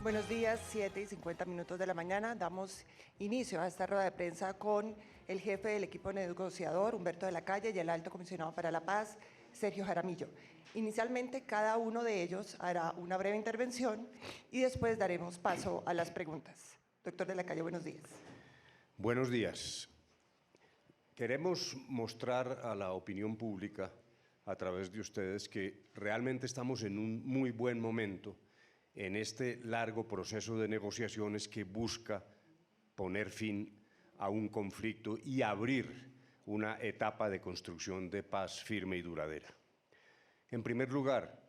Buenos días, 7:50 de la mañana. Damos inicio a esta rueda de prensa con el jefe del equipo negociador, Humberto de la Calle, y el alto comisionado para la paz, Sergio Jaramillo. Inicialmente, cada uno de ellos hará una breve intervención y después daremos paso a las preguntas. Doctor de la Calle, buenos días. Buenos días. Queremos mostrar a la opinión pública, a través de ustedes, que realmente estamos en un muy buen momento en este largo proceso de negociaciones que busca poner fin a un conflicto y abrir una etapa de construcción de paz firme y duradera. En primer lugar,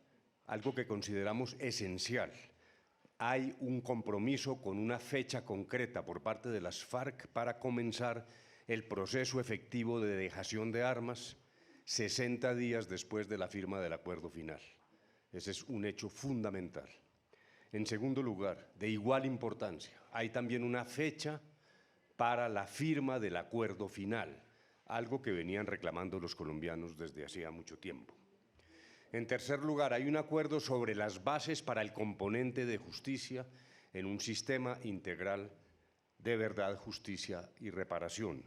algo que consideramos esencial: hay un compromiso con una fecha concreta por parte de las FARC para comenzar el proceso efectivo de dejación de armas 60 días después de la firma del acuerdo final. Ese es un hecho fundamental. En segundo lugar, de igual importancia, hay también una fecha para la firma del acuerdo final, algo que venían reclamando los colombianos desde hacía mucho tiempo. En tercer lugar, hay un acuerdo sobre las bases para el componente de justicia en un sistema integral de verdad, justicia y reparación.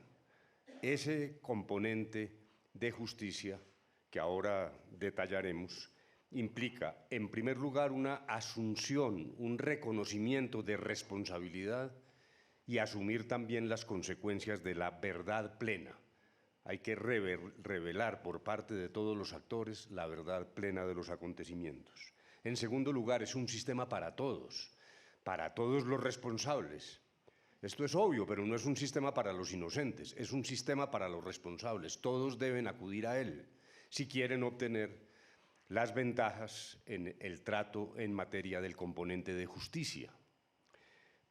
Ese componente de justicia, que ahora detallaremos, implica, en primer lugar, una asunción, un reconocimiento de responsabilidad y asumir también las consecuencias de la verdad plena. Hay que revelar por parte de todos los actores la verdad plena de los acontecimientos. En segundo lugar, es un sistema para todos los responsables. Esto es obvio, pero no es un sistema para los inocentes, es un sistema para los responsables. Todos deben acudir a él si quieren obtener las ventajas en el trato en materia del componente de justicia.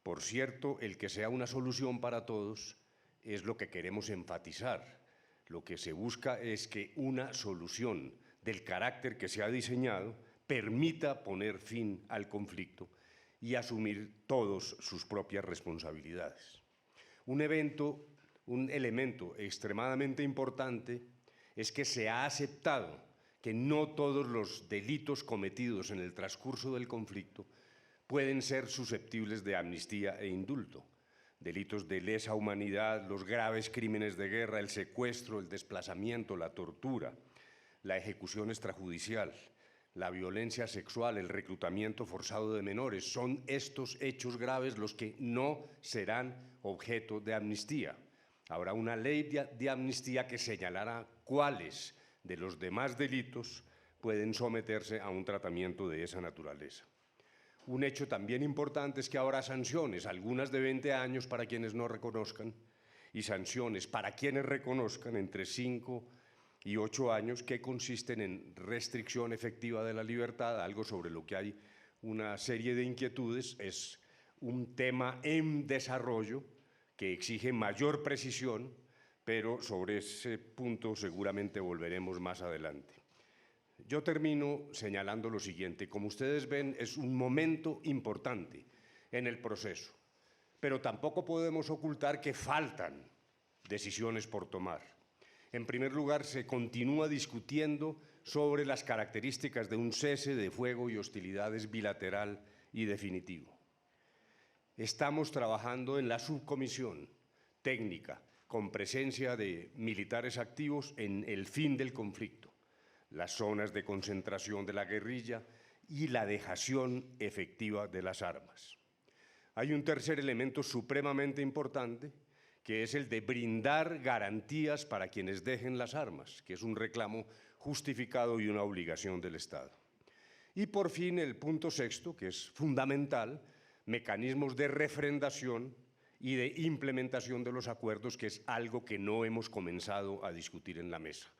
Por cierto, el que sea una solución para todos es lo que queremos enfatizar. Lo que se busca es que una solución del carácter que se ha diseñado permita poner fin al conflicto y asumir todos sus propias responsabilidades. Un elemento extremadamente importante es que se ha aceptado que no todos los delitos cometidos en el transcurso del conflicto pueden ser susceptibles de amnistía e indulto. Delitos de lesa humanidad, los graves crímenes de guerra, el secuestro, el desplazamiento, la tortura, la ejecución extrajudicial, la violencia sexual, el reclutamiento forzado de menores, son estos hechos graves los que no serán objeto de amnistía. Habrá una ley de amnistía que señalará cuáles de los demás delitos pueden someterse a un tratamiento de esa naturaleza. Un hecho también importante es que habrá sanciones, algunas de 20 años para quienes no reconozcan y sanciones para quienes reconozcan entre 5 y 8 años, que consisten en restricción efectiva de la libertad, algo sobre lo que hay una serie de inquietudes. Es un tema en desarrollo que exige mayor precisión, pero sobre ese punto seguramente volveremos más adelante. Yo termino señalando lo siguiente: como ustedes ven, es un momento importante en el proceso, pero tampoco podemos ocultar que faltan decisiones por tomar. En primer lugar, se continúa discutiendo sobre las características de un cese de fuego y hostilidades bilateral y definitivo. Estamos trabajando en la subcomisión técnica con presencia de militares activos en el fin del conflicto, las zonas de concentración de la guerrilla y la dejación efectiva de las armas. Hay un tercer elemento supremamente importante, que es el de brindar garantías para quienes dejen las armas, que es un reclamo justificado y una obligación del Estado. Y por fin el punto sexto, que es fundamental: mecanismos de refrendación y de implementación de los acuerdos, que es algo que no hemos comenzado a discutir en la mesa.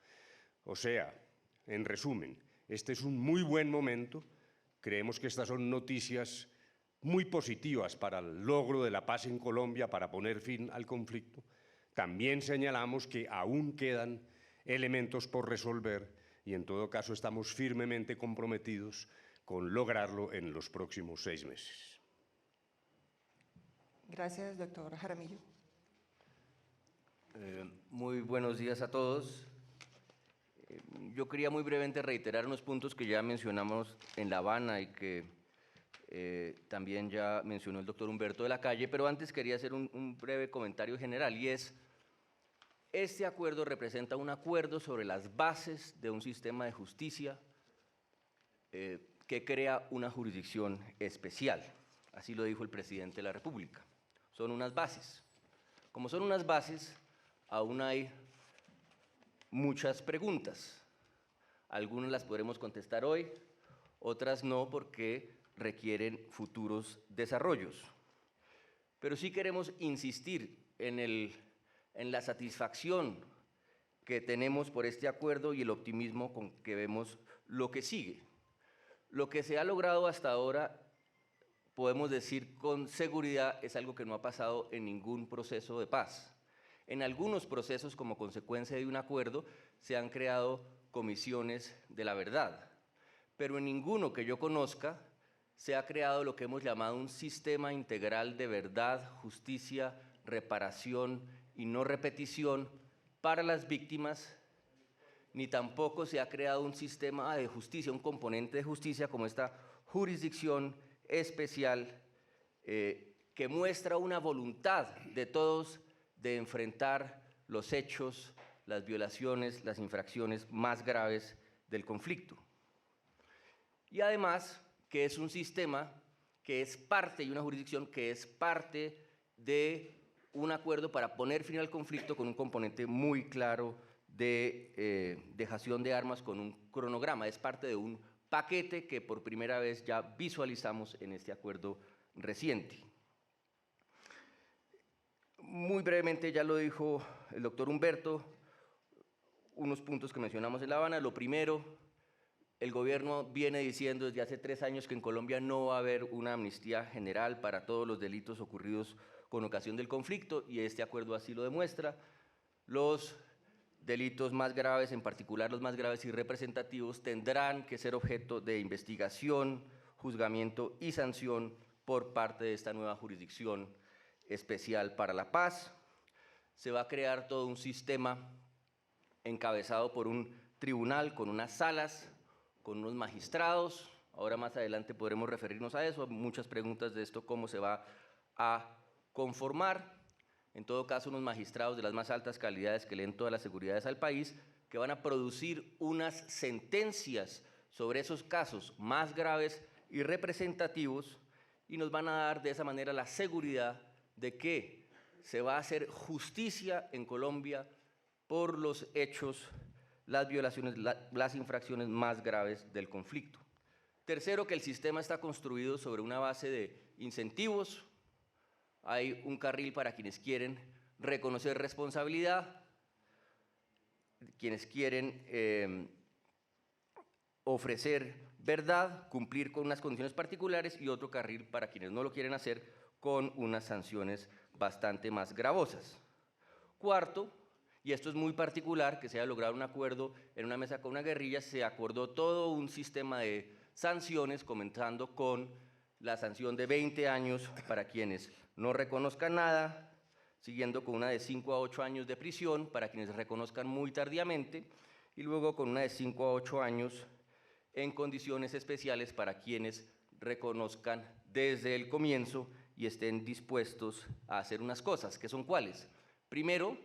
O sea, en resumen, este es un muy buen momento. Creemos que estas son noticias muy positivas para el logro de la paz en Colombia, para poner fin al conflicto. También señalamos que aún quedan elementos por resolver y, en todo caso, estamos firmemente comprometidos con lograrlo en los próximos 6 meses. Gracias, doctor Jaramillo. Muy buenos días a todos. Yo quería muy brevemente reiterar unos puntos que ya mencionamos en La Habana y que también ya mencionó el doctor Humberto de la Calle, pero antes quería hacer un breve comentario general, y es: este acuerdo representa un acuerdo sobre las bases de un sistema de justicia que crea una jurisdicción especial. Así lo dijo el presidente de la República. Son unas bases. Como son unas bases, aún hay muchas preguntas. Algunas las podremos contestar hoy, otras no, porque requieren futuros desarrollos. Pero sí queremos insistir en la satisfacción que tenemos por este acuerdo y el optimismo con que vemos lo que sigue. Lo que se ha logrado hasta ahora, podemos decir con seguridad, es algo que no ha pasado en ningún proceso de paz. En algunos procesos, como consecuencia de un acuerdo, se han creado comisiones de la verdad, pero en ninguno que yo conozca se ha creado lo que hemos llamado un sistema integral de verdad, justicia, reparación y no repetición para las víctimas, ni tampoco se ha creado un sistema de justicia, un componente de justicia como esta jurisdicción especial que muestra una voluntad de todos de enfrentar los hechos, las violaciones, las infracciones más graves del conflicto. Y además que es un sistema que es parte, y una jurisdicción que es parte de un acuerdo para poner fin al conflicto con un componente muy claro de dejación de armas con un cronograma. Es parte de un paquete que por primera vez ya visualizamos en este acuerdo reciente. Muy brevemente, ya lo dijo el doctor Humberto, unos puntos que mencionamos en La Habana. Lo primero, el gobierno viene diciendo desde hace 3 años que en Colombia no va a haber una amnistía general para todos los delitos ocurridos con ocasión del conflicto, y este acuerdo así lo demuestra. Los delitos más graves, en particular los más graves y representativos, tendrán que ser objeto de investigación, juzgamiento y sanción por parte de esta nueva jurisdicción especial para la paz. Se va a crear todo un sistema encabezado por un tribunal con unas salas, con unos magistrados. Ahora más adelante podremos referirnos a eso, muchas preguntas de esto, cómo se va a conformar. En todo caso, unos magistrados de las más altas calidades que leen todas las seguridades al país, que van a producir unas sentencias sobre esos casos más graves y representativos, y nos van a dar de esa manera la seguridad de que se va a hacer justicia en Colombia por los hechos, las violaciones, las infracciones más graves del conflicto. Tercero, que el sistema está construido sobre una base de incentivos. Hay un carril para quienes quieren reconocer responsabilidad, quienes quieren ofrecer verdad, cumplir con unas condiciones particulares, y otro carril para quienes no lo quieren hacer, con unas sanciones bastante más gravosas. Cuarto, y esto es muy particular, que se haya logrado un acuerdo en una mesa con una guerrilla, se acordó todo un sistema de sanciones, comenzando con la sanción de 20 años para quienes no reconozcan nada, siguiendo con una de 5 a 8 años de prisión para quienes reconozcan muy tardíamente, y luego con una de 5 a 8 años en condiciones especiales para quienes reconozcan desde el comienzo y estén dispuestos a hacer unas cosas, que son ¿cuáles? Primero,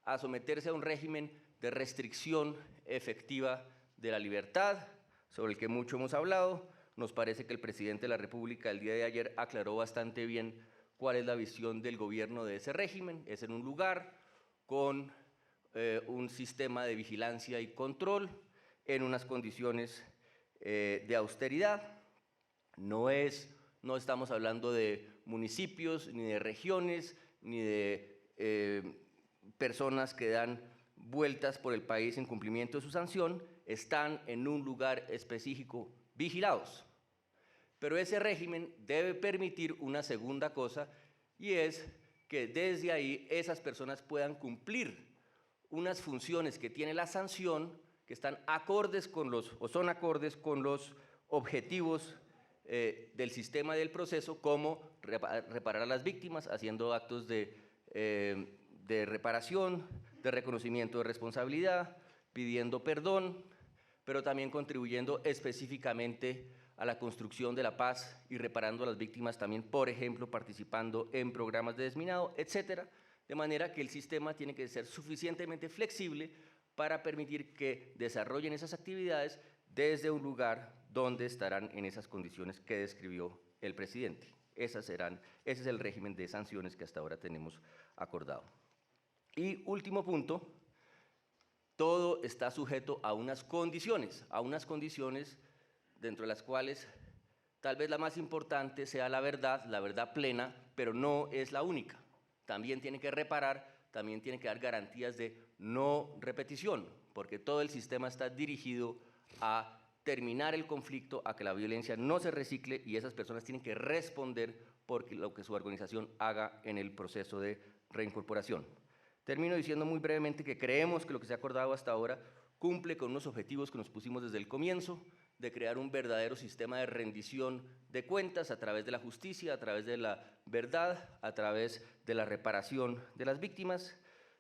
a someterse a un régimen de restricción efectiva de la libertad, sobre el que mucho hemos hablado. Nos parece que el presidente de la República el día de ayer aclaró bastante bien cuál es la visión del gobierno de ese régimen. Es en un lugar con un sistema de vigilancia y control, en unas condiciones de austeridad. No estamos hablando de municipios, ni de regiones, ni de personas que dan vueltas por el país en cumplimiento de su sanción. Están en un lugar específico vigilados. Pero ese régimen debe permitir una segunda cosa, y es que desde ahí esas personas puedan cumplir unas funciones que tiene la sanción, que están acordes con o son acordes con los objetivos del sistema y del proceso, como reparar a las víctimas, haciendo actos de reparación, de reconocimiento de responsabilidad, pidiendo perdón, pero también contribuyendo específicamente a la construcción de la paz y reparando a las víctimas también, por ejemplo, participando en programas de desminado, etcétera, de manera que el sistema tiene que ser suficientemente flexible para permitir que desarrollen esas actividades desde un lugar donde estarán en esas condiciones que describió el presidente. Ese es el régimen de sanciones que hasta ahora tenemos acordado. Y último punto, todo está sujeto a unas condiciones dentro de las cuales tal vez la más importante sea la verdad plena, pero no es la única. También tiene que reparar, también tiene que dar garantías de no repetición, porque todo el sistema está dirigido a terminar el conflicto, a que la violencia no se recicle y esas personas tienen que responder por lo que su organización haga en el proceso de reincorporación. Termino diciendo muy brevemente que creemos que lo que se ha acordado hasta ahora cumple con unos objetivos que nos pusimos desde el comienzo, de crear un verdadero sistema de rendición de cuentas a través de la justicia, a través de la verdad, a través de la reparación de las víctimas.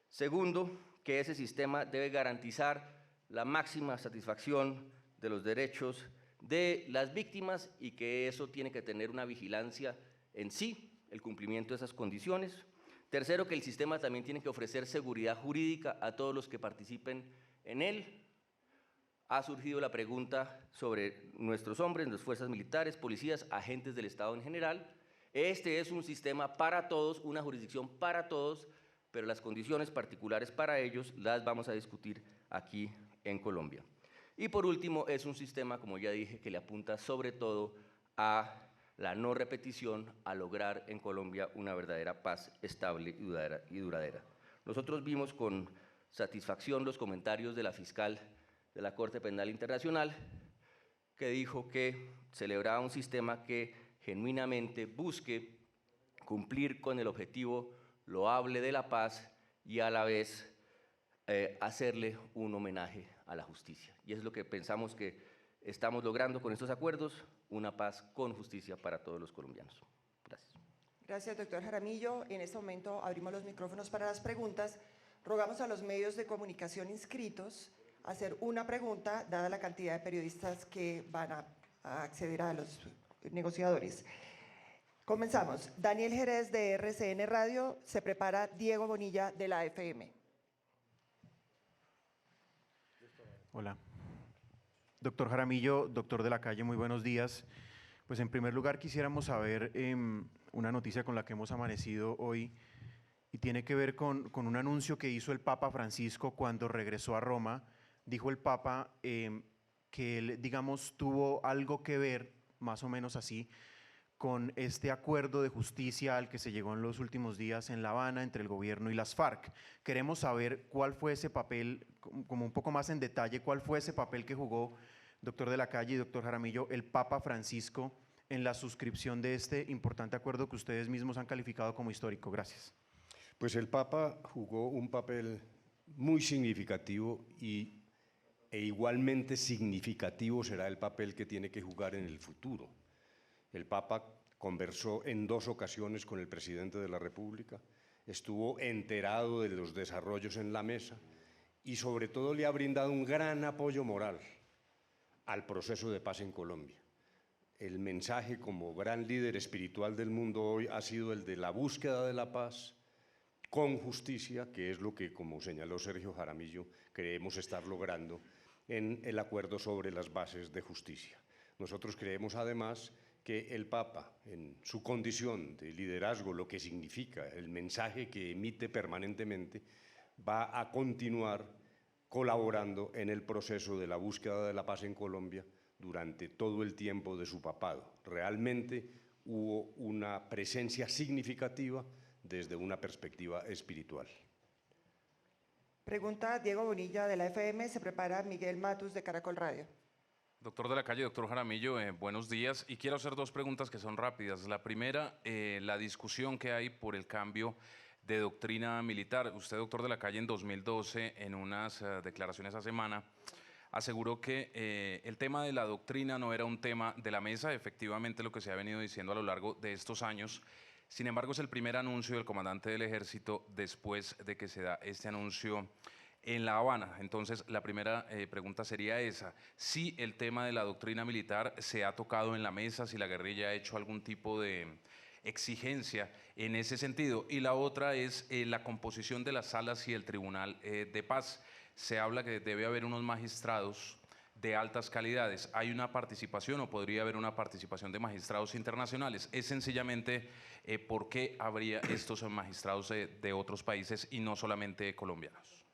Segundo, que ese sistema debe garantizar la máxima satisfacción de los derechos de las víctimas y que eso tiene que tener una vigilancia en sí, el cumplimiento de esas condiciones. Tercero, que el sistema también tiene que ofrecer seguridad jurídica a todos los que participen en él. Ha surgido la pregunta sobre nuestros hombres, nuestras fuerzas militares, policías, agentes del Estado en general. Este es un sistema para todos, una jurisdicción para todos, pero las condiciones particulares para ellos las vamos a discutir aquí en Colombia. Y por último, es un sistema, como ya dije, que le apunta sobre todo a la no repetición, a lograr en Colombia una verdadera paz estable y duradera. Nosotros vimos con satisfacción los comentarios de la fiscal de la Corte Penal Internacional, que dijo que celebraba un sistema que genuinamente busque cumplir con el objetivo loable de la paz y a la vez hacerle un homenaje a la justicia. Y es lo que pensamos que estamos logrando con estos acuerdos, una paz con justicia para todos los colombianos. Gracias. Gracias, doctor Jaramillo. En este momento abrimos los micrófonos para las preguntas. Rogamos a los medios de comunicación inscritos a hacer una pregunta, dada la cantidad de periodistas que van a acceder a los negociadores. Comenzamos. Daniel Jerez, de RCN Radio. Se prepara Diego Bonilla, de la FM. Hola. Doctor Jaramillo, doctor de la Calle, muy buenos días. Pues en primer lugar quisiéramos saber una noticia con la que hemos amanecido hoy y tiene que ver con un anuncio que hizo el Papa Francisco cuando regresó a Roma. Dijo el Papa que él, digamos, tuvo algo que ver, más o menos así, con este acuerdo de justicia al que se llegó en los últimos días en La Habana entre el gobierno y las FARC. Queremos saber cuál fue ese papel, como un poco más en detalle, cuál fue ese papel que jugó, doctor de la Calle y doctor Jaramillo, el Papa Francisco en la suscripción de este importante acuerdo que ustedes mismos han calificado como histórico. Gracias. Pues el Papa jugó un papel muy significativo e igualmente significativo será el papel que tiene que jugar en el futuro. El Papa conversó en 2 ocasiones con el presidente de la República, estuvo enterado de los desarrollos en la mesa y sobre todo le ha brindado un gran apoyo moral al proceso de paz en Colombia. El mensaje como gran líder espiritual del mundo hoy ha sido el de la búsqueda de la paz con justicia, que es lo que, como señaló Sergio Jaramillo, creemos estar logrando en el acuerdo sobre las bases de justicia. Nosotros creemos además que el Papa, en su condición de liderazgo, lo que significa el mensaje que emite permanentemente, va a continuar colaborando en el proceso de la búsqueda de la paz en Colombia durante todo el tiempo de su papado. Realmente hubo una presencia significativa desde una perspectiva espiritual. Pregunta Diego Bonilla, de la FM. Se prepara Miguel Matus, de Caracol Radio. Doctor de la Calle, doctor Jaramillo, buenos días. Y quiero hacer 2 preguntas que son rápidas. La primera, la discusión que hay por el cambio de doctrina militar. Usted, doctor de la Calle, en 2012, en unas declaraciones a semana, aseguró que el tema de la doctrina no era un tema de la mesa, efectivamente lo que se ha venido diciendo a lo largo de estos años. Sin embargo, es el primer anuncio del comandante del Ejército después de que se da este anuncio en La Habana. Entonces, la primera pregunta sería esa: si el tema de la doctrina militar se ha tocado en la mesa, si la guerrilla ha hecho algún tipo de exigencia en ese sentido. Y la otra es la composición de las salas y el Tribunal de Paz. Se habla que debe haber unos magistrados de altas calidades. ¿Hay una participación o podría haber una participación de magistrados internacionales? Es sencillamente ¿por qué habría estos magistrados de otros países y no solamente colombianos?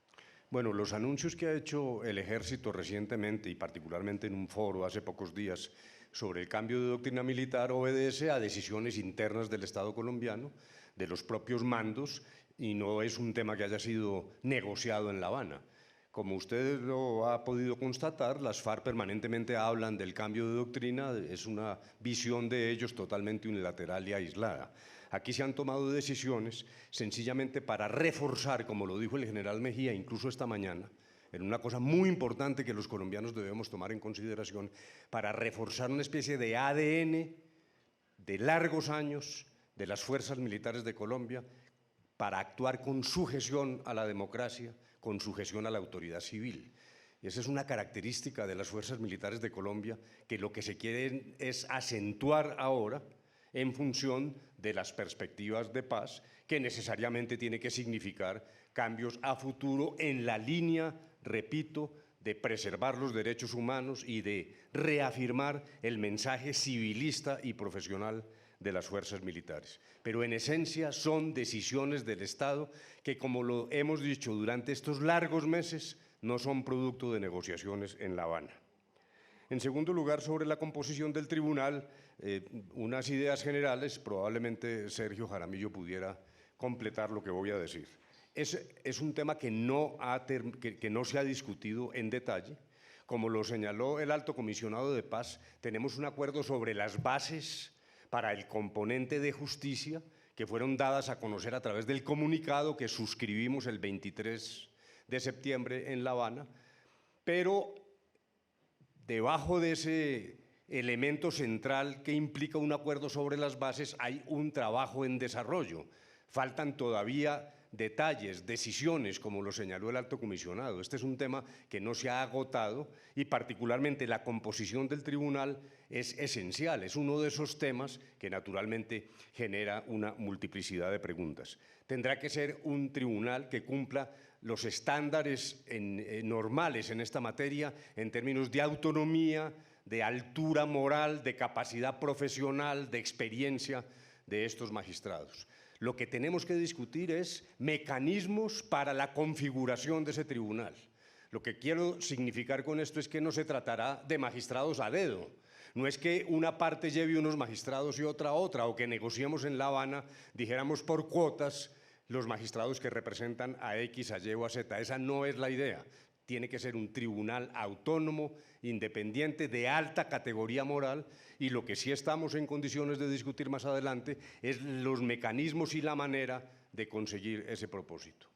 Bueno, los anuncios que ha hecho el Ejército recientemente, y particularmente en un foro hace pocos días, sobre el cambio de doctrina militar, obedece a decisiones internas del Estado colombiano, de los propios mandos, y no es un tema que haya sido negociado en La Habana. Como usted lo ha podido constatar, las FARC permanentemente hablan del cambio de doctrina, es una visión de ellos totalmente unilateral y aislada. Aquí se han tomado decisiones sencillamente para reforzar, como lo dijo el general Mejía incluso esta mañana, en una cosa muy importante que los colombianos debemos tomar en consideración, para reforzar una especie de ADN de largos años de las fuerzas militares de Colombia, para actuar con sujeción a la democracia, con sujeción a la autoridad civil. Y esa es una característica de las fuerzas militares de Colombia, que lo que se quiere es acentuar ahora en función de las perspectivas de paz, que necesariamente tiene que significar cambios a futuro en la línea, repito, de preservar los derechos humanos y de reafirmar el mensaje civilista y profesional de las fuerzas militares. Pero en esencia son decisiones del Estado que, como lo hemos dicho durante estos largos meses, no son producto de negociaciones en La Habana. En segundo lugar, sobre la composición del tribunal, unas ideas generales, probablemente Sergio Jaramillo pudiera completar lo que voy a decir. Es un tema que no se ha discutido en detalle. Como lo señaló el Alto Comisionado de Paz, tenemos un acuerdo sobre las bases para el componente de justicia que fueron dadas a conocer a través del comunicado que suscribimos el 23 de septiembre en La Habana, pero debajo de ese elemento central que implica un acuerdo sobre las bases hay un trabajo en desarrollo. Faltan todavía detalles, decisiones, como lo señaló el Alto Comisionado. Este es un tema que no se ha agotado y particularmente la composición del tribunal es esencial. Es uno de esos temas que naturalmente genera una multiplicidad de preguntas. Tendrá que ser un tribunal que cumpla los estándares normales en esta materia en términos de autonomía, de altura moral, de capacidad profesional, de experiencia de estos magistrados. Lo que tenemos que discutir es mecanismos para la configuración de ese tribunal. Lo que quiero significar con esto es que no se tratará de magistrados a dedo. No es que una parte lleve unos magistrados y otra, o que negociemos en La Habana, dijéramos por cuotas, los magistrados que representan a X, a Y o a Z. Esa no es la idea. Tiene que ser un tribunal autónomo, independiente, de alta categoría moral, y lo que sí estamos en condiciones de discutir más adelante es los mecanismos y la manera de conseguir ese propósito.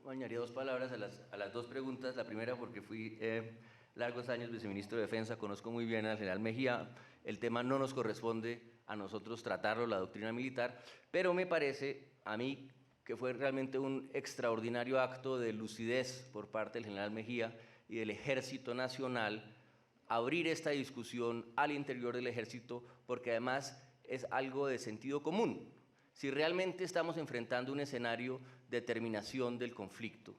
Añadiría dos palabras a las dos preguntas. La primera, porque fui largos años viceministro de Defensa, conozco muy bien al general Mejía. El tema no nos corresponde a nosotros tratarlo, la doctrina militar, pero me parece a mí que fue realmente un extraordinario acto de lucidez por parte del general Mejía y del Ejército Nacional abrir esta discusión al interior del Ejército, porque además es algo de sentido común. Si realmente estamos enfrentando un escenario de terminación del conflicto,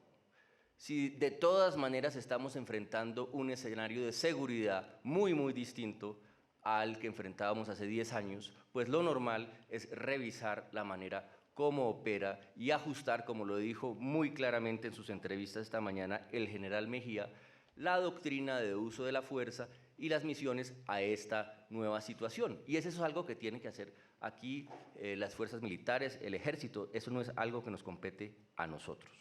si de todas maneras estamos enfrentando un escenario de seguridad muy, muy distinto al que enfrentábamos hace 10 años, pues lo normal es revisar la manera cómo opera y ajustar, como lo dijo muy claramente en sus entrevistas esta mañana el general Mejía, la doctrina de uso de la fuerza y las misiones a esta nueva situación. Y eso es algo que tienen que hacer aquí las fuerzas militares, el Ejército. Eso no es algo que nos compete a nosotros.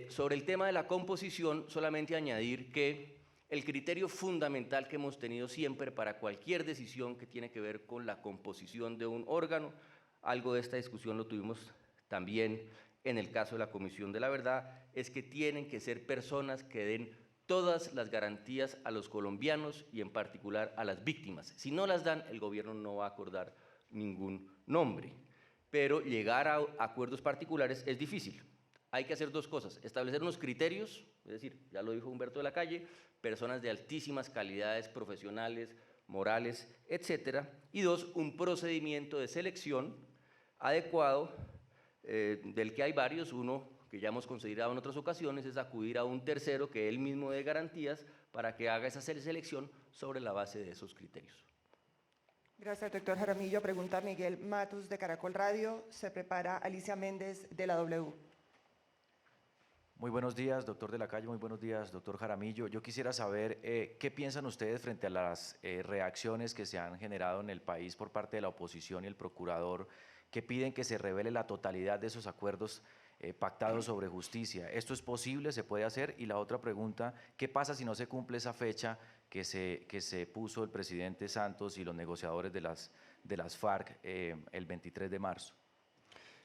Sobre el tema de la composición, solamente añadir que el criterio fundamental que hemos tenido siempre para cualquier decisión que tiene que ver con la composición de un órgano, algo de esta discusión lo tuvimos también en el caso de la Comisión de la Verdad, es que tienen que ser personas que den todas las garantías a los colombianos y en particular a las víctimas. Si no las dan, el gobierno no va a acordar ningún nombre. Pero llegar a acuerdos particulares es difícil. hay que hacer dos cosas: establecer unos criterios, es decir, ya lo dijo Humberto de la Calle, personas de altísimas calidades profesionales, morales, etcétera, y dos, un procedimiento de selección adecuado, del que hay varios. Uno que ya hemos considerado en otras ocasiones es acudir a un tercero que él mismo dé garantías para que haga esa selección sobre la base de esos criterios. Gracias, doctor Jaramillo. Pregunta Miguel Matus de Caracol Radio. Se prepara Alicia Méndez de la W. Muy buenos días, doctor de la Calle, muy buenos días, doctor Jaramillo. Yo quisiera saber qué piensan ustedes frente a las reacciones que se han generado en el país por parte de la oposición y el procurador, que piden que se revele la totalidad de esos acuerdos pactados sobre justicia. ¿Esto es posible? ¿Se puede hacer? Y la otra pregunta, ¿qué pasa si no se cumple esa fecha que se puso el presidente Santos y los negociadores de las FARC el 23 de marzo?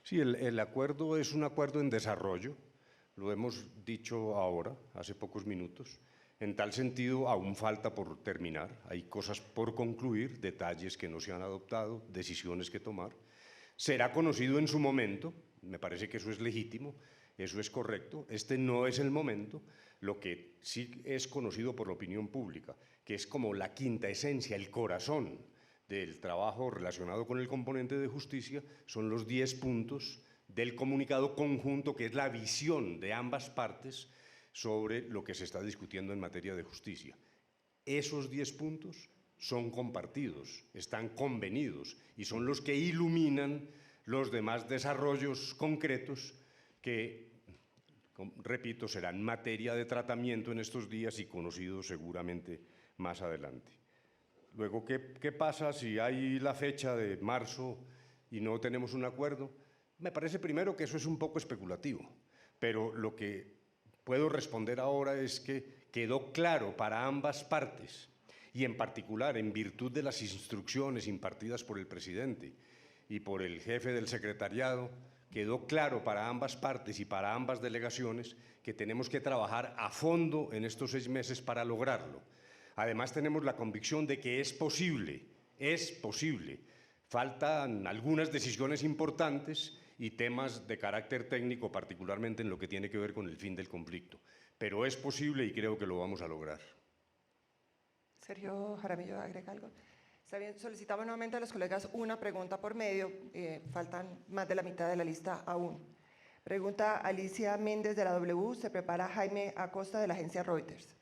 Sí, el acuerdo es un acuerdo en desarrollo. Lo hemos dicho ahora, hace pocos minutos. En tal sentido, aún falta por terminar. Hay cosas por concluir, detalles que no se han adoptado, decisiones que tomar. Será conocido en su momento, me parece que eso es legítimo, eso es correcto. Este no es el momento. Lo que sí es conocido por la opinión pública, que es como la quinta esencia, el corazón del trabajo relacionado con el componente de justicia, son los 10 puntos del comunicado conjunto, que es la visión de ambas partes sobre lo que se está discutiendo en materia de justicia. Esos 10 puntos son compartidos, están convenidos y son los que iluminan los demás desarrollos concretos que, repito, serán materia de tratamiento en estos días y conocidos seguramente más adelante. Luego, ¿qué pasa si hay la fecha de marzo y no tenemos un acuerdo? Me parece primero que eso es un poco especulativo, pero lo que puedo responder ahora es que quedó claro para ambas partes, y en particular en virtud de las instrucciones impartidas por el presidente y por el jefe del secretariado, quedó claro para ambas partes y para ambas delegaciones que tenemos que trabajar a fondo en estos 6 meses para lograrlo. Además, tenemos la convicción de que es posible. Faltan algunas decisiones importantes y temas de carácter técnico, particularmente en lo que tiene que ver con el fin del conflicto. Pero es posible y creo que lo vamos a lograr. Sergio Jaramillo, ¿agrega algo? Está bien, solicitamos nuevamente a los colegas una pregunta por medio. Faltan más de la mitad de la lista aún. Pregunta Alicia Méndez de la W. Se prepara Jaime Acosta de la agencia Reuters.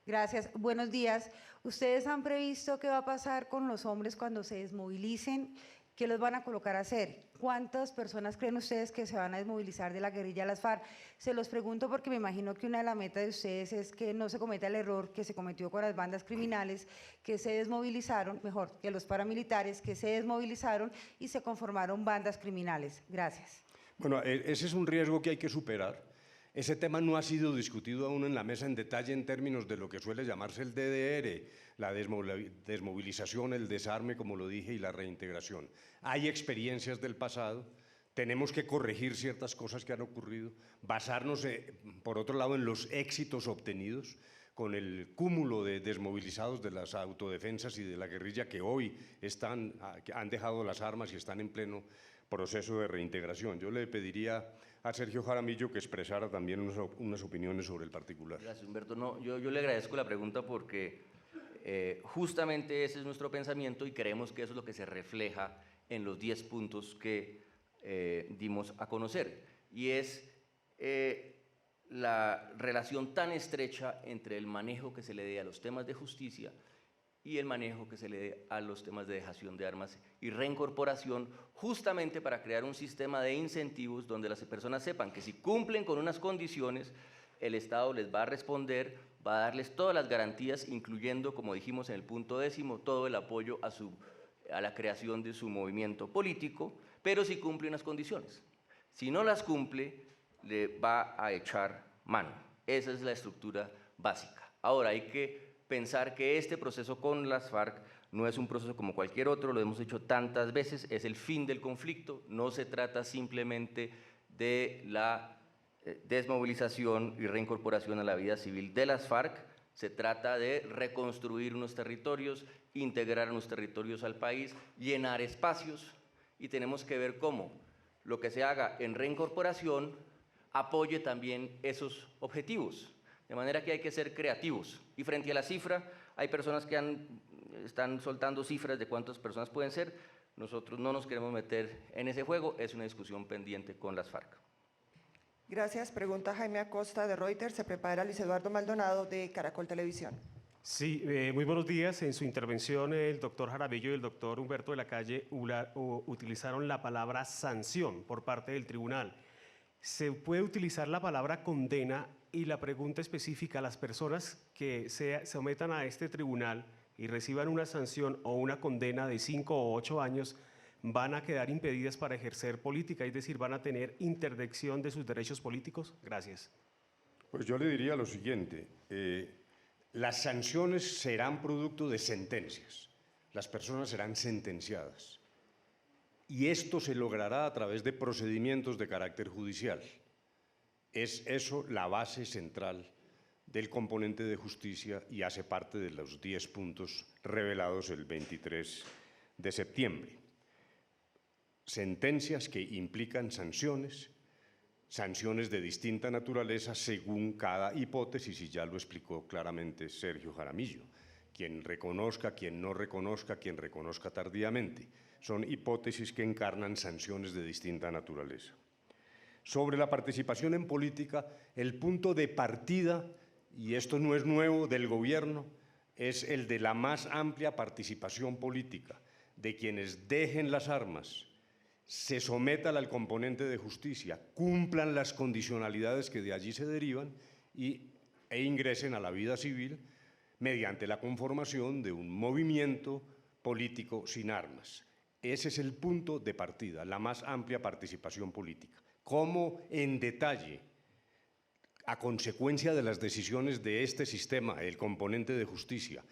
Gracias. Buenos días. ¿Ustedes han previsto qué va a pasar con los hombres cuando se desmovilicen? ¿Qué los van a colocar a hacer? ¿Cuántas personas creen ustedes que se van a desmovilizar de la guerrilla de las FARC? Se los pregunto porque me imagino que una de las metas de ustedes es que no se cometa el error que se cometió con las bandas criminales que se desmovilizaron, mejor, que los paramilitares que se desmovilizaron y se conformaron bandas criminales. Gracias. Bueno, ese es un riesgo que hay que superar. Ese tema no ha sido discutido aún en la mesa en detalle en términos de lo que suele llamarse el DDR, la desmovilización, el desarme, como lo dije, y la reintegración. Hay experiencias del pasado, tenemos que corregir ciertas cosas que han ocurrido, basarnos, por otro lado, en los éxitos obtenidos con el cúmulo de desmovilizados de las autodefensas y de la guerrilla que hoy han dejado las armas y están en pleno proceso de reintegración. Yo le pediría a Sergio Jaramillo que expresara también unas opiniones sobre el particular. Gracias, Humberto. No, yo le agradezco la pregunta porque justamente ese es nuestro pensamiento y creemos que eso es lo que se refleja en los 10 puntos que dimos a conocer. Y es la relación tan estrecha entre el manejo que se le dé a los temas de justicia y el manejo que se le dé a los temas de dejación de armas y reincorporación, justamente para crear un sistema de incentivos donde las personas sepan que si cumplen con unas condiciones, el Estado les va a responder, va a darles todas las garantías, incluyendo, como dijimos en el punto 10º, todo el apoyo a la creación de su movimiento político, pero si cumple unas condiciones. Si no las cumple, le va a echar mano. Esa es la estructura básica. Ahora, hay que pensar que este proceso con las FARC no es un proceso como cualquier otro, lo hemos dicho tantas veces, es el fin del conflicto, no se trata simplemente de la desmovilización y reincorporación a la vida civil de las FARC, se trata de reconstruir unos territorios, integrar unos territorios al país, llenar espacios, y tenemos que ver cómo lo que se haga en reincorporación apoye también esos objetivos. De manera que hay que ser creativos. Y frente a la cifra, hay personas que están soltando cifras de cuántas personas pueden ser. Nosotros no nos queremos meter en ese juego, es una discusión pendiente con las FARC. Gracias. Pregunta Jaime Acosta de Reuters. Se prepara Luis Eduardo Maldonado de Caracol Televisión. Sí, muy buenos días. En su intervención, el doctor Jaramillo y el doctor Humberto de la Calle utilizaron la palabra sanción por parte del tribunal. ¿Se puede utilizar la palabra condena? Y la pregunta específica, las personas que se sometan a este tribunal y reciban una sanción o una condena de 5 o 8 años, ¿van a quedar impedidas para ejercer política? Es decir, ¿van a tener interdicción de sus derechos políticos? Gracias. Pues yo le diría lo siguiente. Las sanciones serán producto de sentencias. Las personas serán sentenciadas. Y esto se logrará a través de procedimientos de carácter judicial. Es eso la base central del componente de justicia y hace parte de los 10 puntos revelados el 23 de septiembre. Sentencias que implican sanciones de distinta naturaleza según cada hipótesis, y ya lo explicó claramente Sergio Jaramillo. Quien reconozca, quien no reconozca, quien reconozca tardíamente. Son hipótesis que encarnan sanciones de distinta naturaleza. Sobre la participación en política, el punto de partida, y esto no es nuevo del gobierno, es el de la más amplia participación política, de quienes dejen las armas, se sometan al componente de justicia, cumplan las condicionalidades que de allí se derivan e ingresen a la vida civil mediante la conformación de un movimiento político sin armas. Ese es el punto de partida, la más amplia participación política. Cómo en detalle, a consecuencia de las decisiones de este sistema, el componente de justicia,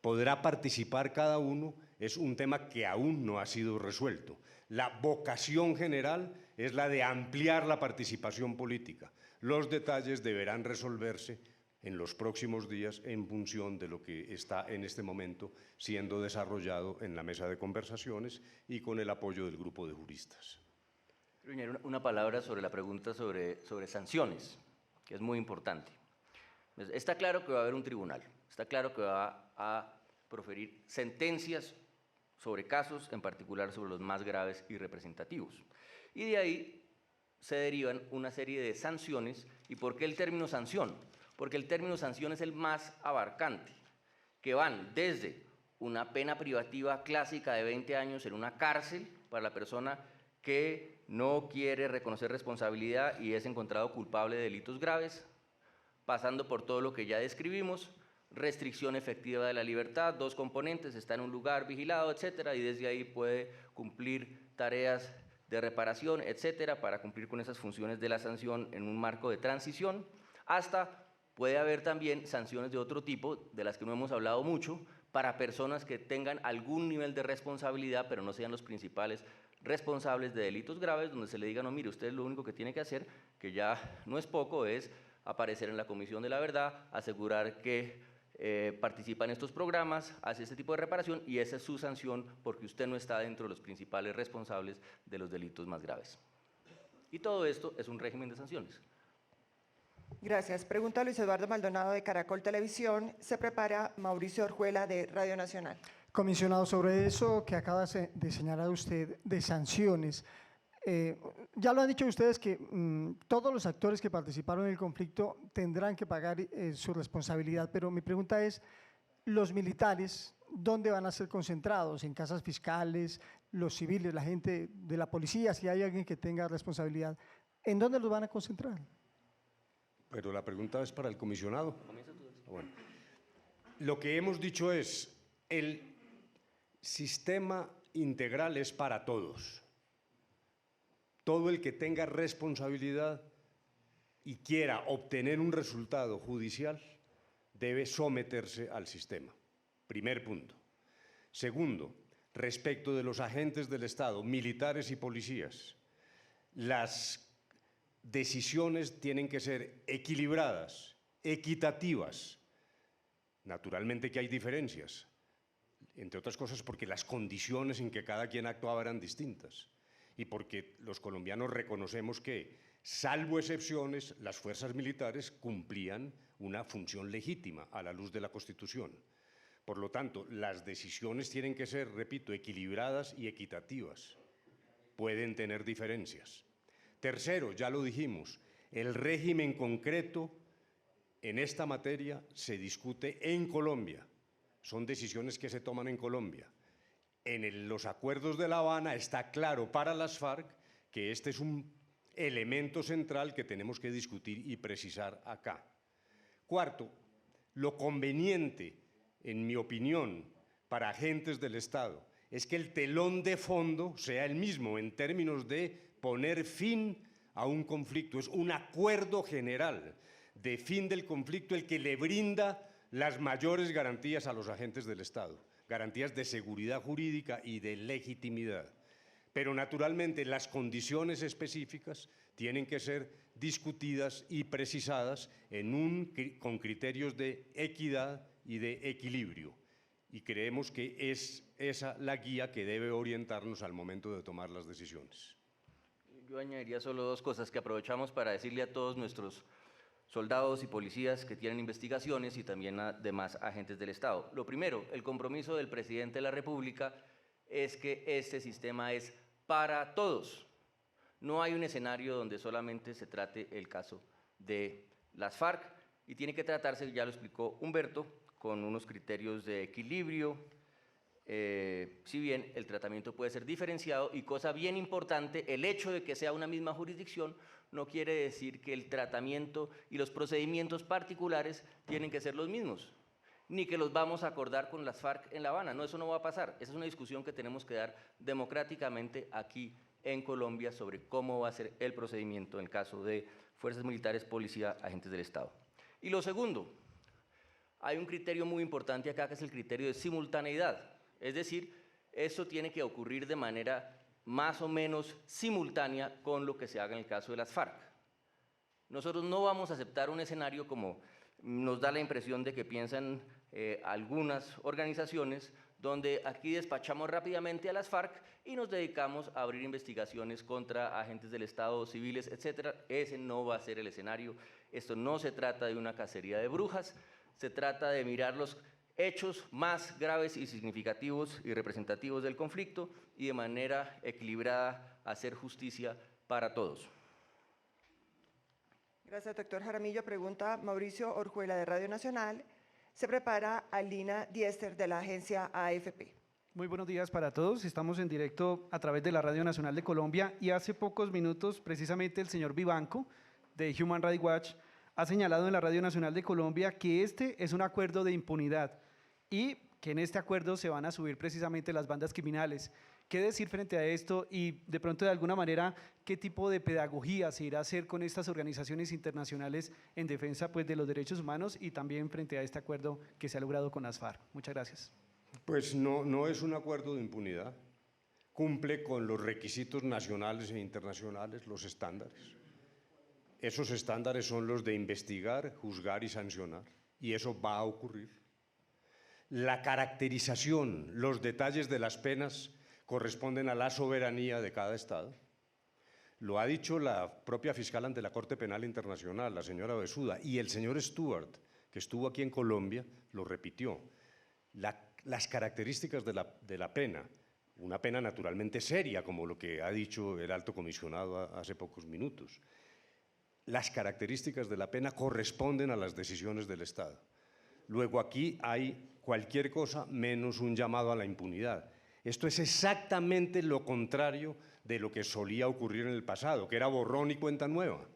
podrá participar cada uno, es un tema que aún no ha sido resuelto. La vocación general es la de ampliar la participación política. Los detalles deberán resolverse en los próximos días en función de lo que está en este momento siendo desarrollado en la mesa de conversaciones y con el apoyo del grupo de juristas. Quiero añadir una palabra sobre la pregunta sobre sanciones, que es muy importante. Está claro que va a haber un tribunal, está claro que va a proferir sentencias sobre casos, en particular sobre los más graves y representativos. Y de ahí se derivan una serie de sanciones. ¿Y por qué el término sanción? Porque el término sanción es el más abarcante, que van desde una pena privativa clásica de 20 años en una cárcel para la persona que no quiere reconocer responsabilidad y es encontrado culpable de delitos graves, pasando por todo lo que ya describimos, restricción efectiva de la libertad, 2 componentes, está en un lugar vigilado, etcétera, y desde ahí puede cumplir tareas de reparación, etcétera, para cumplir con esas funciones de la sanción en un marco de transición, hasta puede haber también sanciones de otro tipo, de las que no hemos hablado mucho, para personas que tengan algún nivel de responsabilidad, pero no sean los principales responsables de delitos graves, donde se le diga, no, mire, usted lo único que tiene que hacer, que ya no es poco, es aparecer en la Comisión de la Verdad, asegurar que participa en estos programas, hace este tipo de reparación y esa es su sanción porque usted no está dentro de los principales responsables de los delitos más graves. Y todo esto es un régimen de sanciones. Gracias. Pregunta Luis Eduardo Maldonado de Caracol Televisión. Se prepara Mauricio Orjuela de Radio Nacional. Comisionado, sobre eso que acaba de señalar usted de sanciones, ya lo han dicho ustedes que todos los actores que participaron en el conflicto tendrán que pagar su responsabilidad, pero mi pregunta es, los militares, ¿dónde van a ser concentrados? ¿En casas fiscales, los civiles, la gente de la policía, si hay alguien que tenga responsabilidad? ¿En dónde los van a concentrar? Pero la pregunta es para el comisionado. Bueno, lo que hemos dicho es, el sistema integral es para todos. Todo el que tenga responsabilidad y quiera obtener un resultado judicial debe someterse al sistema. Primer punto. Segundo, respecto de los agentes del Estado, militares y policías, las decisiones tienen que ser equilibradas, equitativas. Naturalmente que hay diferencias, entre otras cosas porque las condiciones en que cada quien actuaba eran distintas. y porque los colombianos reconocemos que, salvo excepciones, las fuerzas militares cumplían una función legítima a la luz de la Constitución. Por lo tanto, las decisiones tienen que ser, repito, equilibradas y equitativas. Pueden tener diferencias. Tercero, ya lo dijimos, el régimen concreto en esta materia se discute en Colombia. Son decisiones que se toman en Colombia. En los acuerdos de La Habana está claro para las FARC que este es un elemento central que tenemos que discutir y precisar acá. Cuarto, lo conveniente, en mi opinión, para agentes del Estado es que el telón de fondo sea el mismo en términos de poner fin a un conflicto. Es un acuerdo general de fin del conflicto el que le brinda las mayores garantías a los agentes del Estado, garantías de seguridad jurídica y de legitimidad. Pero naturalmente las condiciones específicas tienen que ser discutidas y precisadas con criterios de equidad y de equilibrio. Y creemos que es esa la guía que debe orientarnos al momento de tomar las decisiones. Yo añadiría solo dos cosas que aprovechamos para decirle a todos nuestros soldados y policías que tienen investigaciones y también a demás agentes del Estado. Lo primero, el compromiso del presidente de la República es que este sistema es para todos. No hay un escenario donde solamente se trate el caso de las FARC y tiene que tratarse, ya lo explicó Humberto, con unos criterios de equilibrio, si bien el tratamiento puede ser diferenciado y cosa bien importante, el hecho de que sea una misma jurisdicción no quiere decir que el tratamiento y los procedimientos particulares tienen que ser los mismos, ni que los vamos a acordar con las FARC en La Habana. No, eso no va a pasar. Esa es una discusión que tenemos que dar democráticamente aquí en Colombia sobre cómo va a ser el procedimiento en el caso de fuerzas militares, policía, agentes del Estado. Y lo segundo, hay un criterio muy importante acá que es el criterio de simultaneidad. Es decir, eso tiene que ocurrir de manera más o menos simultánea con lo que se haga en el caso de las FARC. Nosotros no vamos a aceptar un escenario como nos da la impresión de que piensan algunas organizaciones, donde aquí despachamos rápidamente a las FARC y nos dedicamos a abrir investigaciones contra agentes del Estado, civiles, etc. Ese no va a ser el escenario. Esto no se trata de una cacería de brujas, se trata de mirar los hechos más graves y significativos y representativos del conflicto y de manera equilibrada hacer justicia para todos. Gracias, doctor Jaramillo. Pregunta Mauricio Orjuela, de Radio Nacional. Se prepara Alina Diester, de la agencia AFP. Muy buenos días para todos. Estamos en directo a través de la Radio Nacional de Colombia y hace pocos minutos precisamente el señor Vivanco de Human Rights Watch ha señalado en la Radio Nacional de Colombia que este es un acuerdo de impunidad y que en este acuerdo se van a subir precisamente las bandas criminales. ¿Qué decir frente a esto y de pronto de alguna manera qué tipo de pedagogía se irá a hacer con estas organizaciones internacionales en defensa pues, de los derechos humanos y también frente a este acuerdo que se ha logrado con las FARC? Muchas gracias. Pues no es un acuerdo de impunidad. Cumple con los requisitos nacionales e internacionales, los estándares. Esos estándares son los de investigar, juzgar y sancionar. Y eso va a ocurrir. La caracterización, los detalles de las penas corresponden a la soberanía de cada Estado. Lo ha dicho la propia fiscal ante la Corte Penal Internacional, la señora Besuda, y el señor Stewart, que estuvo aquí en Colombia, lo repitió. Las características de la pena, una pena naturalmente seria, como lo que ha dicho el alto comisionado hace pocos minutos, las características de la pena corresponden a las decisiones del Estado. Luego aquí hay cualquier cosa menos un llamado a la impunidad. Esto es exactamente lo contrario de lo que solía ocurrir en el pasado, que era borrón y cuenta nueva.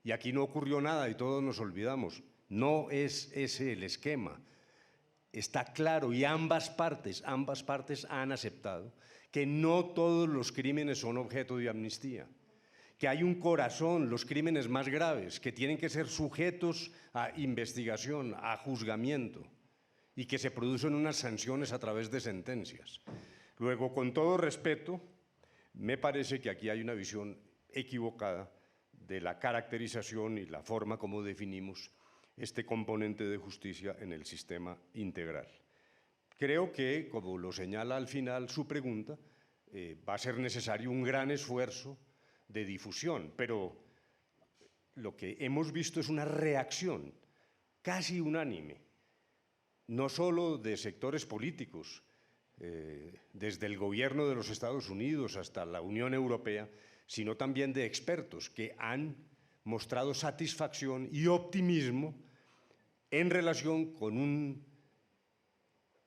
Y aquí no ocurrió nada y todos nos olvidamos. No es ese el esquema. Está claro y ambas partes han aceptado que no todos los crímenes son objeto de amnistía, que hay un corazón, los crímenes más graves, que tienen que ser sujetos a investigación, a juzgamiento y que se producen unas sanciones a través de sentencias. Luego, con todo respeto, me parece que aquí hay una visión equivocada de la caracterización y la forma como definimos este componente de justicia en el sistema integral. Creo que, como lo señala al final su pregunta, va a ser necesario un gran esfuerzo de difusión, pero lo que hemos visto es una reacción casi unánime, no solo de sectores políticos, desde el gobierno de los Estados Unidos hasta la Unión Europea, sino también de expertos que han mostrado satisfacción y optimismo en relación con un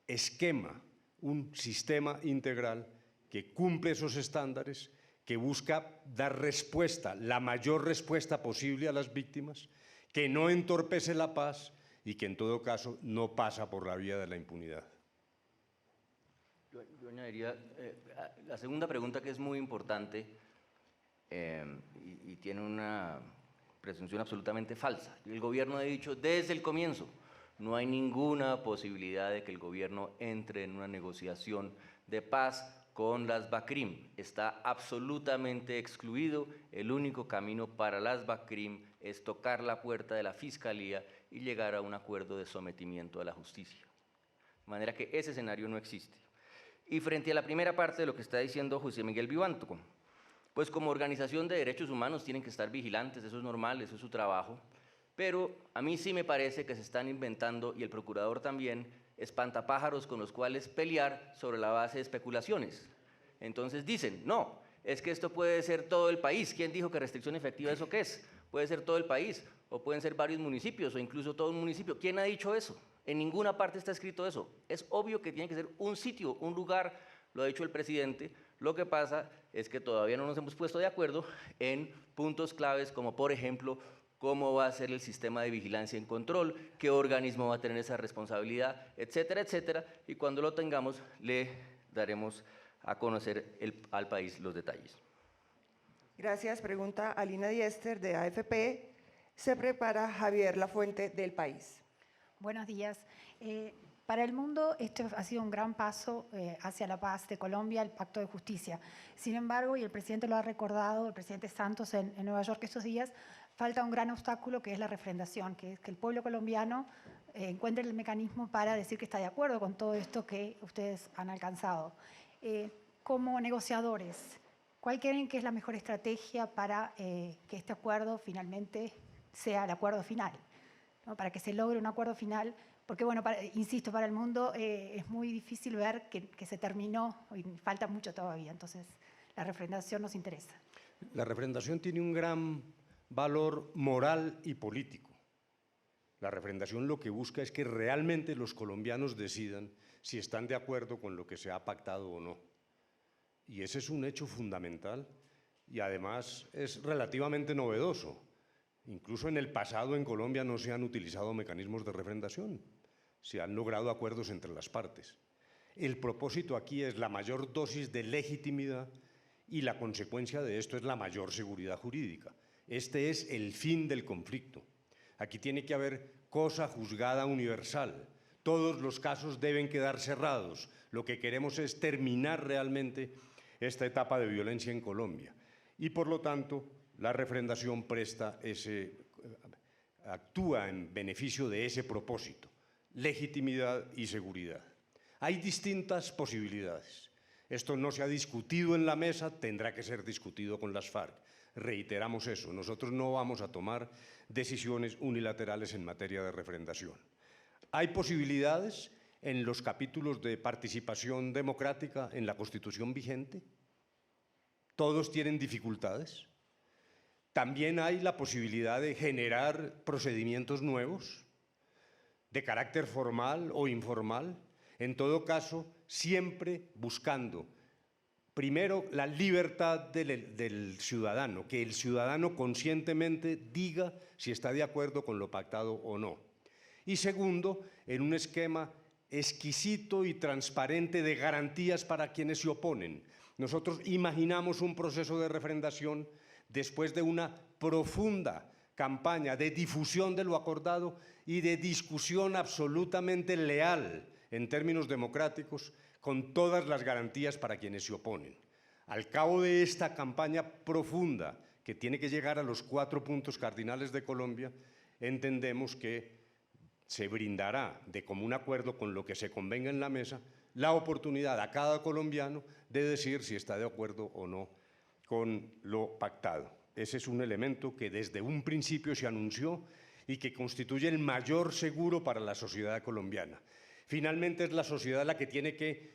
esquema, un sistema integral que cumple esos estándares, que busca dar respuesta, la mayor respuesta posible a las víctimas, que no entorpece la paz y que en todo caso no pasa por la vía de la impunidad. Yo añadiría la segunda pregunta, que es muy importante y tiene una presunción absolutamente falsa. El gobierno ha dicho desde el comienzo: no hay ninguna posibilidad de que el gobierno entre en una negociación de paz con las BACRIM. Está absolutamente excluido. El único camino para las BACRIM es tocar la puerta de la Fiscalía y llegar a un acuerdo de sometimiento a la justicia. De manera que ese escenario no existe. Y frente a la primera parte de lo que está diciendo José Miguel Vivanco, pues como organización de derechos humanos tienen que estar vigilantes, eso es normal, eso es su trabajo, pero a mí sí me parece que se están inventando, y el procurador también, espantapájaros con los cuales pelear sobre la base de especulaciones. Entonces dicen, no, es que esto puede ser todo el país. ¿Quién dijo que restricción efectiva eso qué es? Puede ser todo el país, o pueden ser varios municipios, o incluso todo un municipio. ¿Quién ha dicho eso? En ninguna parte está escrito eso. Es obvio que tiene que ser un sitio, un lugar, lo ha dicho el presidente. Lo que pasa es que todavía no nos hemos puesto de acuerdo en puntos claves como, por ejemplo, cómo va a ser el sistema de vigilancia y control, qué organismo va a tener esa responsabilidad, etcétera, etcétera. Y cuando lo tengamos, le daremos a conocer al país los detalles. Gracias. Pregunta Alina Diester, de AFP. Se prepara Javier Lafuente, del País. Buenos días. Para el mundo, este ha sido un gran paso hacia la paz de Colombia, el Pacto de Justicia. Sin embargo, y el presidente lo ha recordado, el presidente Santos en Nueva York estos días, falta un gran obstáculo, que es la refrendación, que es que el pueblo colombiano encuentre el mecanismo para decir que está de acuerdo con todo esto que ustedes han alcanzado. Como negociadores, ¿cuál creen que es la mejor estrategia para que este acuerdo finalmente sea el acuerdo final? ¿No? Para que se logre un acuerdo final, porque bueno, insisto, para el mundo es muy difícil ver que se terminó y falta mucho todavía, entonces la refrendación nos interesa. La refrendación tiene un gran valor moral y político. La refrendación lo que busca es que realmente los colombianos decidan si están de acuerdo con lo que se ha pactado o no. Y ese es un hecho fundamental y además es relativamente novedoso. Incluso en el pasado en Colombia no se han utilizado mecanismos de refrendación, se han logrado acuerdos entre las partes. El propósito aquí es la mayor dosis de legitimidad y la consecuencia de esto es la mayor seguridad jurídica. Este es el fin del conflicto. Aquí tiene que haber cosa juzgada universal. Todos los casos deben quedar cerrados. Lo que queremos es terminar realmente esta etapa de violencia en Colombia. Y por lo tanto, la refrendación actúa en beneficio de ese propósito, legitimidad y seguridad. Hay distintas posibilidades. Esto no se ha discutido en la mesa, tendrá que ser discutido con las FARC. Reiteramos eso, nosotros no vamos a tomar decisiones unilaterales en materia de refrendación. Hay posibilidades en los capítulos de participación democrática en la Constitución vigente. Todos tienen dificultades. También hay la posibilidad de generar procedimientos nuevos, de carácter formal o informal, en todo caso, siempre buscando, primero, la libertad del ciudadano, que el ciudadano conscientemente diga si está de acuerdo con lo pactado o no. Y segundo, en un esquema exquisito y transparente de garantías para quienes se oponen. Nosotros imaginamos un proceso de refrendación después de una profunda campaña de difusión de lo acordado y de discusión absolutamente leal en términos democráticos con todas las garantías para quienes se oponen. Al cabo de esta campaña profunda, que tiene que llegar a los 4 puntos cardinales de Colombia, entendemos que se brindará de común acuerdo con lo que se convenga en la mesa la oportunidad a cada colombiano de decir si está de acuerdo o no con lo pactado. Ese es un elemento que desde un principio se anunció y que constituye el mayor seguro para la sociedad colombiana. Finalmente es la sociedad la que tiene que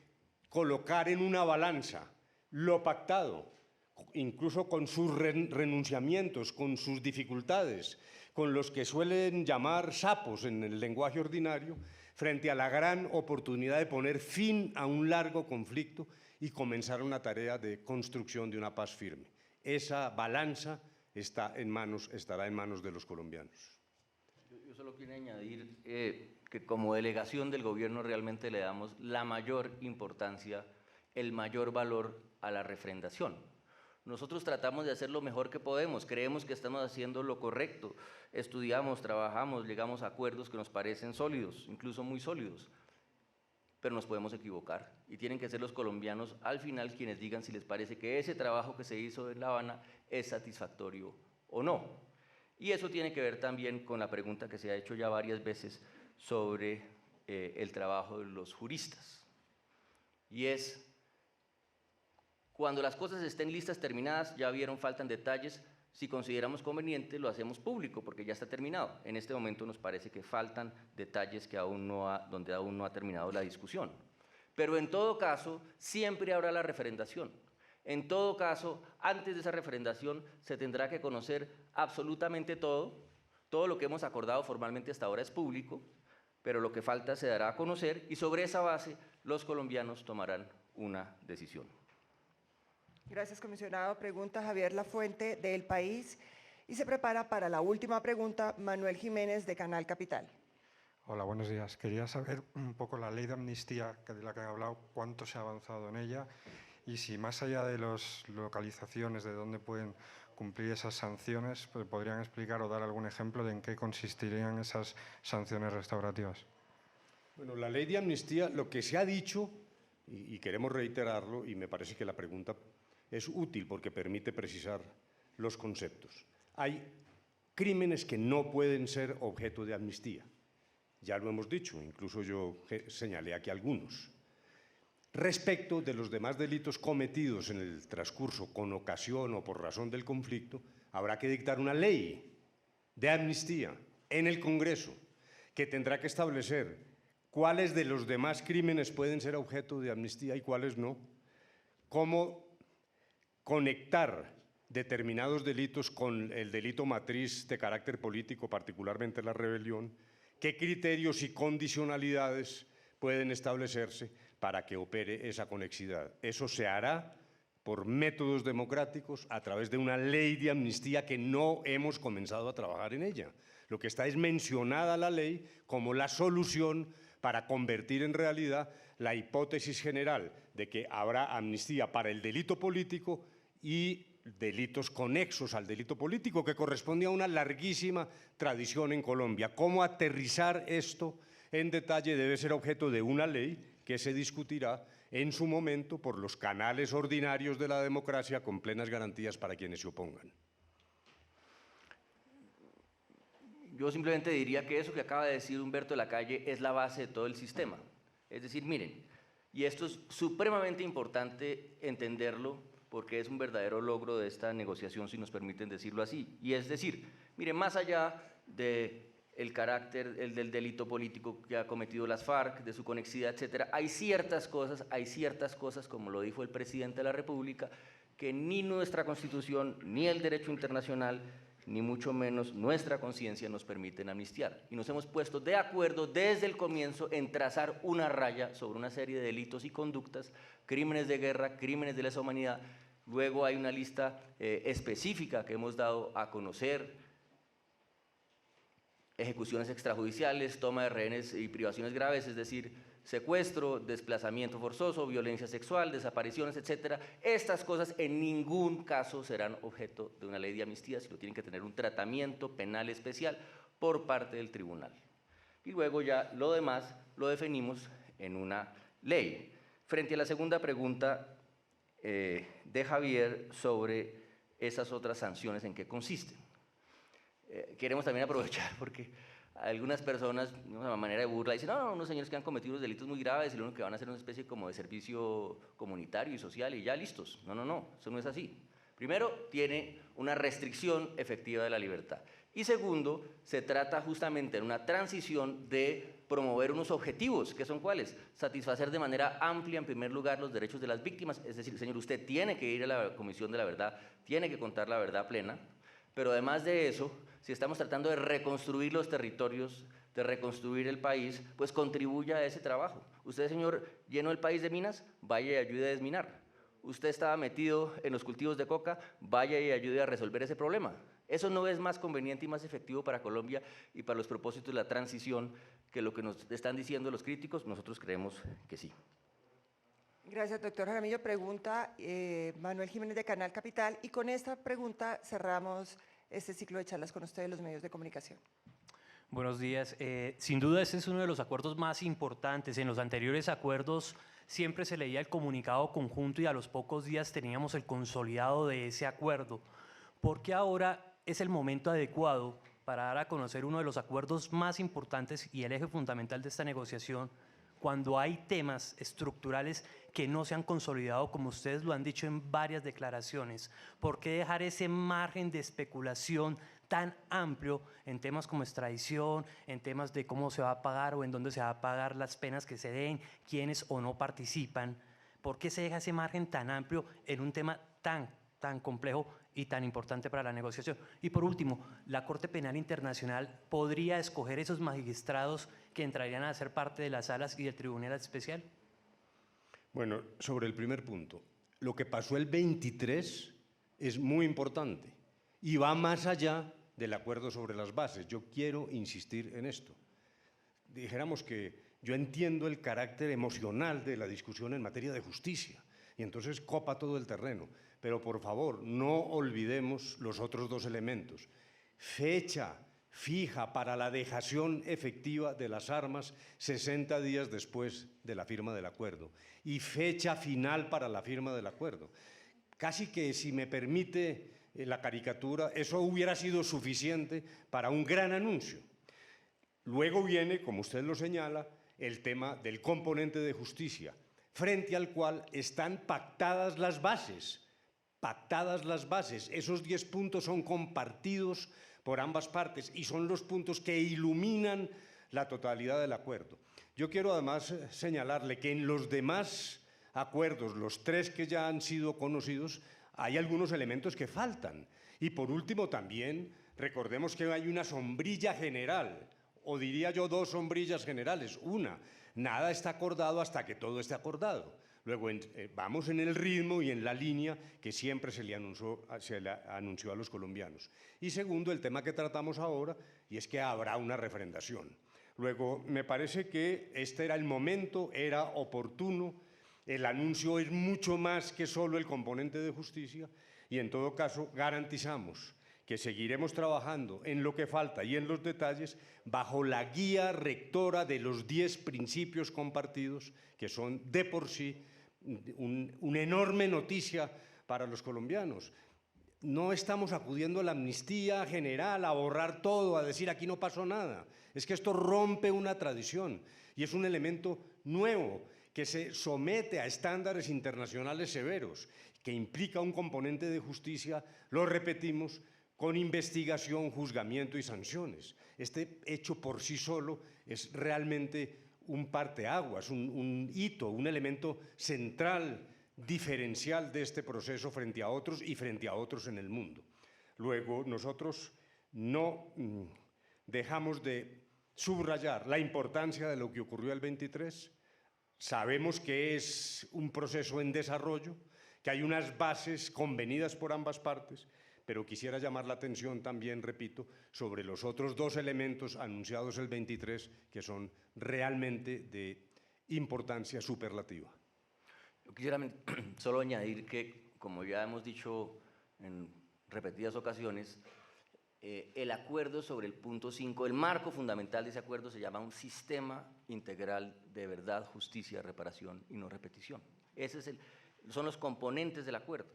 colocar en una balanza lo pactado, incluso con sus renunciamientos, con sus dificultades, con los que suelen llamar sapos en el lenguaje ordinario, frente a la gran oportunidad de poner fin a un largo conflicto y comenzar una tarea de construcción de una paz firme. Esa balanza estará en manos de los colombianos. Yo solo quiero añadir que como delegación del gobierno realmente le damos la mayor importancia, el mayor valor a la refrendación. Nosotros tratamos de hacer lo mejor que podemos, creemos que estamos haciendo lo correcto, estudiamos, trabajamos, llegamos a acuerdos que nos parecen sólidos, incluso muy sólidos, pero nos podemos equivocar y tienen que ser los colombianos al final quienes digan si les parece que ese trabajo que se hizo en La Habana es satisfactorio o no. Y eso tiene que ver también con la pregunta que se ha hecho ya varias veces sobre el trabajo de los juristas. Y es, cuando las cosas estén listas, terminadas, ya vieron, faltan detalles, si consideramos conveniente lo hacemos público porque ya está terminado. En este momento nos parece que faltan detalles que donde aún no ha terminado la discusión. Pero en todo caso, siempre habrá la referendación. En todo caso, antes de esa referendación se tendrá que conocer absolutamente todo lo que hemos acordado formalmente hasta ahora es público, pero lo que falta se dará a conocer y sobre esa base los colombianos tomarán una decisión. Gracias, comisionado. Pregunta Javier Lafuente, de El País. Y se prepara para la última pregunta Manuel Jiménez, de Canal Capital. Hola, buenos días. Quería saber un poco la ley de amnistía de la que han hablado, cuánto se ha avanzado en ella y si más allá de las localizaciones de dónde pueden cumplir esas sanciones, pues podrían explicar o dar algún ejemplo de en qué consistirían esas sanciones restaurativas. Bueno, la ley de amnistía, lo que se ha dicho, y queremos reiterarlo, y me parece que la pregunta es útil porque permite precisar los conceptos. Hay crímenes que no pueden ser objeto de amnistía. Ya lo hemos dicho, incluso yo señalé aquí algunos. Respecto de los demás delitos cometidos en el transcurso con ocasión o por razón del conflicto, habrá que dictar una ley de amnistía en el Congreso que tendrá que establecer cuáles de los demás crímenes pueden ser objeto de amnistía y cuáles no, cómo conectar determinados delitos con el delito matriz de carácter político, particularmente la rebelión, qué criterios y condicionalidades pueden establecerse para que opere esa conexidad. Eso se hará por métodos democráticos a través de una ley de amnistía que no hemos comenzado a trabajar en ella. Lo que está es mencionada la ley como la solución para convertir en realidad la hipótesis general de que habrá amnistía para el delito político y delitos conexos al delito político, que corresponde a una larguísima tradición en Colombia. ¿Cómo aterrizar esto en detalle? Debe ser objeto de una ley que se discutirá en su momento por los canales ordinarios de la democracia con plenas garantías para quienes se opongan. Yo simplemente diría que eso que acaba de decir Humberto de la Calle es la base de todo el sistema. Es decir, miren, y esto es supremamente importante entenderlo porque es un verdadero logro de esta negociación, si nos permiten decirlo así. Y es decir, miren, más allá del carácter del delito político que ha cometido las FARC, de su conexidad, etcétera, hay ciertas cosas, como lo dijo el presidente de la República, que ni nuestra Constitución, ni el derecho internacional, ni mucho menos nuestra conciencia nos permiten amnistiar. Y nos hemos puesto de acuerdo desde el comienzo en trazar una raya sobre una serie de delitos y conductas, crímenes de guerra, crímenes de lesa humanidad. Luego hay una lista específica que hemos dado a conocer, ejecuciones extrajudiciales, toma de rehenes y privaciones graves, es decir, secuestro, desplazamiento forzoso, violencia sexual, desapariciones, etc. Estas cosas en ningún caso serán objeto de una ley de amnistía, sino tienen que tener un tratamiento penal especial por parte del tribunal. Y luego ya lo demás lo definimos en una ley. Frente a la segunda pregunta de Javier sobre esas otras sanciones, ¿en qué consisten? Queremos también aprovechar porque algunas personas, de una manera de burla, dicen, no, unos señores que han cometido unos delitos muy graves y lo único que van a hacer es una especie como de servicio comunitario y social y ya listos. No, no, no, eso no es así. Primero, tiene una restricción efectiva de la libertad. Y segundo, se trata justamente de una transición de promover unos objetivos, que son cuáles, satisfacer de manera amplia, en primer lugar, los derechos de las víctimas, es decir, señor, usted tiene que ir a la Comisión de la Verdad, tiene que contar la verdad plena, pero además de eso, si estamos tratando de reconstruir los territorios, de reconstruir el país, pues contribuya a ese trabajo. Usted, señor, llenó el país de minas, vaya y ayude a desminar. Usted estaba metido en los cultivos de coca, vaya y ayude a resolver ese problema. Eso no es más conveniente y más efectivo para Colombia y para los propósitos de la transición que lo que nos están diciendo los críticos. Nosotros creemos que sí. Gracias, doctor Jaramillo. Pregunta Manuel Jiménez de Canal Capital. Y con esta pregunta cerramos este ciclo de charlas con ustedes, los medios de comunicación. Buenos días. Sin duda este es uno de los acuerdos más importantes. En los anteriores acuerdos siempre se leía el comunicado conjunto y a los pocos días teníamos el consolidado de ese acuerdo. ¿Por qué ahora es el momento adecuado para dar a conocer uno de los acuerdos más importantes y el eje fundamental de esta negociación cuando hay temas estructurales que no se han consolidado, como ustedes lo han dicho en varias declaraciones? ¿Por qué dejar ese margen de especulación tan amplio en temas como extradición, en temas de cómo se va a pagar o en dónde se va a pagar las penas que se den, quiénes o no participan? ¿Por qué se deja ese margen tan amplio en un tema tan complejo y tan importante para la negociación? Y por último, ¿la Corte Penal Internacional podría escoger esos magistrados que entrarían a ser parte de las salas y del Tribunal Especial? Bueno, sobre el primer punto, lo que pasó el 23 es muy importante y va más allá del acuerdo sobre las bases. Yo quiero insistir en esto. Dijéramos que yo entiendo el carácter emocional de la discusión en materia de justicia y entonces copa todo el terreno. Pero por favor, no olvidemos los otros dos elementos. Fecha fija para la dejación efectiva de las armas 60 días después de la firma del acuerdo y fecha final para la firma del acuerdo. Casi que, si me permite la caricatura, eso hubiera sido suficiente para un gran anuncio. Luego viene, como usted lo señala, el tema del componente de justicia, frente al cual están pactadas las bases. Esos 10 puntos son compartidos por ambas partes y son los puntos que iluminan la totalidad del acuerdo. Yo quiero además señalarle que en los demás acuerdos, los 3 que ya han sido conocidos, hay algunos elementos que faltan. Y por último también recordemos que hay una sombrilla general, o diría yo 2 sombrillas generales. Una, nada está acordado hasta que todo esté acordado. Luego vamos en el ritmo y en la línea que siempre se le anunció a los colombianos. Y segundo, el tema que tratamos ahora, y es que habrá una refrendación. Luego, me parece que este era el momento, era oportuno. El anuncio es mucho más que solo el componente de justicia y en todo caso garantizamos que seguiremos trabajando en lo que falta y en los detalles bajo la guía rectora de los 10 principios compartidos, que son de por sí una enorme noticia para los colombianos. No estamos acudiendo a la amnistía general, a borrar todo, a decir aquí no pasó nada. Es que esto rompe una tradición y es un elemento nuevo que se somete a estándares internacionales severos, que implica un componente de justicia, lo repetimos, con investigación, juzgamiento y sanciones. Este hecho por sí solo es realmente un parteaguas, un hito, un elemento central, diferencial de este proceso frente a otros y frente a otros en el mundo. Luego, nosotros no dejamos de subrayar la importancia de lo que ocurrió el 23. Sabemos que es un proceso en desarrollo, que hay unas bases convenidas por ambas partes, pero quisiera llamar la atención también, repito, sobre los otros 2 elementos anunciados el 23 que son realmente de importancia superlativa. Yo quisiera solo añadir que, como ya hemos dicho en repetidas ocasiones, el acuerdo sobre el punto 5, el marco fundamental de ese acuerdo se llama un sistema integral de verdad, justicia, reparación y no repetición. Son los componentes del acuerdo.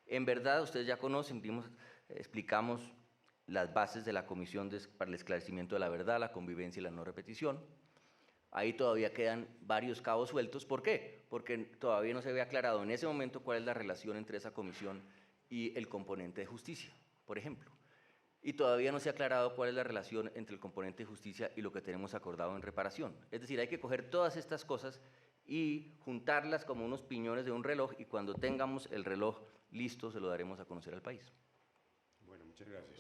En verdad, ustedes ya conocen, explicamos las bases de la Comisión para el Esclarecimiento de la Verdad, la Convivencia y la No Repetición. Ahí todavía quedan varios cabos sueltos. ¿Por qué? Porque todavía no se había aclarado en ese momento cuál es la relación entre esa comisión y el componente de justicia, por ejemplo. Y todavía no se ha aclarado cuál es la relación entre el componente de justicia y lo que tenemos acordado en reparación. Es decir, hay que coger todas estas cosas y juntarlas como unos piñones de un reloj, y cuando tengamos el reloj listo se lo daremos a conocer al país. Bueno, muchas gracias.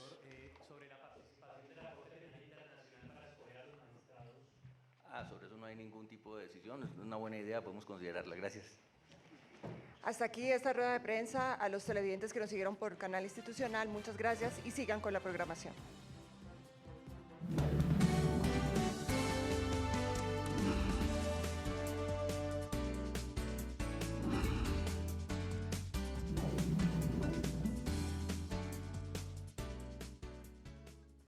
Sobre la participación de la Corte Penal Internacional para escoger a los magistrados. Sobre eso no hay ningún tipo de decisión, es una buena idea, podemos considerarla. Gracias. Hasta aquí esta rueda de prensa. A los televidentes que nos siguieron por canal institucional, muchas gracias y sigan con la programación.